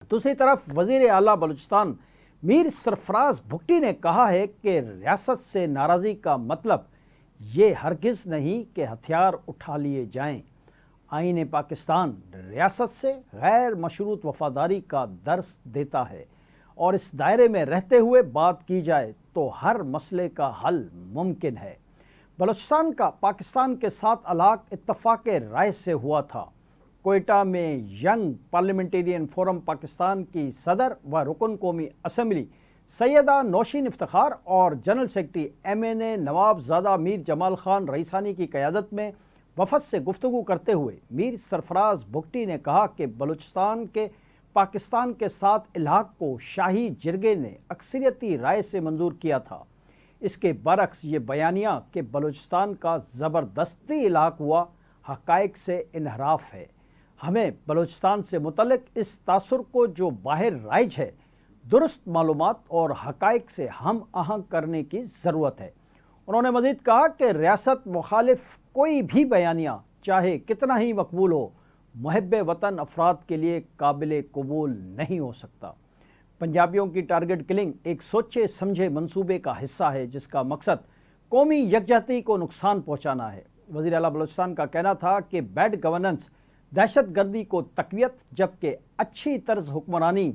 دوسری طرف وزیر اعلیٰ بلوچستان میر سرفراز بھگٹی نے کہا ہے کہ ریاست سے ناراضی کا مطلب یہ ہرگز نہیں کہ ہتھیار اٹھا لیے جائیں۔ آئین پاکستان ریاست سے غیر مشروط وفاداری کا درس دیتا ہے اور اس دائرے میں رہتے ہوئے بات کی جائے تو ہر مسئلے کا حل ممکن ہے۔ بلوچستان کا پاکستان کے ساتھ الحاق اتفاق رائے سے ہوا تھا۔ کوئٹہ میں ینگ پارلیمنٹیرین فورم پاکستان کی صدر و رکن قومی اسمبلی سیدہ نوشین افتخار اور جنرل سیکرٹری MNA نواب زادہ میر جمال خان رئیسانی کی قیادت میں وفد سے گفتگو کرتے ہوئے میر سرفراز بھگٹی نے کہا کہ بلوچستان کے پاکستان کے ساتھ الحاق کو شاہی جرگے نے اکثریتی رائے سے منظور کیا تھا۔ اس کے برعکس یہ بیانیہ کہ بلوچستان کا زبردستی الحاق ہوا حقائق سے انحراف ہے۔ ہمیں بلوچستان سے متعلق اس تاثر کو جو باہر رائج ہے درست معلومات اور حقائق سے ہم آہنگ کرنے کی ضرورت ہے۔ انہوں نے مزید کہا کہ ریاست مخالف کوئی بھی بیانیہ چاہے کتنا ہی مقبول ہو محب وطن افراد کے لیے قابل قبول نہیں ہو سکتا۔ پنجابیوں کی ٹارگٹ کلنگ ایک سوچے سمجھے منصوبے کا حصہ ہے جس کا مقصد قومی یکجہتی کو نقصان پہنچانا ہے۔ وزیر اعلیٰ بلوچستان کا کہنا تھا کہ بیڈ گورننس دہشت گردی کو تقویت جبکہ اچھی طرز حکمرانی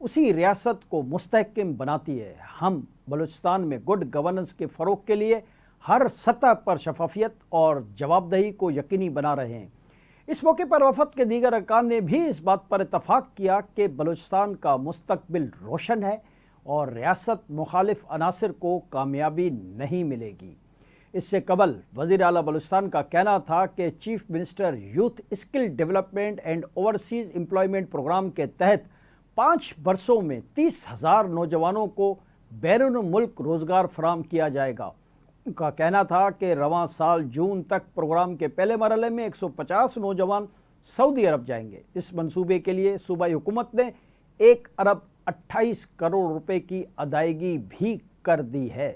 اسی ریاست کو مستحکم بناتی ہے۔ ہم بلوچستان میں گڈ گورننس کے فروغ کے لیے ہر سطح پر شفافیت اور جواب دہی کو یقینی بنا رہے ہیں۔ اس موقع پر وفد کے دیگر ارکان نے بھی اس بات پر اتفاق کیا کہ بلوچستان کا مستقبل روشن ہے اور ریاست مخالف عناصر کو کامیابی نہیں ملے گی۔ اس سے قبل وزیر اعلیٰ بلوچستان کا کہنا تھا کہ chief minister youth skill development and overseas employment programme کے تحت 5 برسوں میں 30,000 نوجوانوں کو بیرون ملک روزگار فراہم کیا جائے گا۔ ان کا کہنا تھا کہ رواں سال جون تک پروگرام کے پہلے مرحلے میں 150 نوجوان سعودی عرب جائیں گے۔ اس منصوبے کے لیے صوبائی حکومت نے 1 ارب 28 کروڑ روپے کی ادائیگی بھی کر دی ہے۔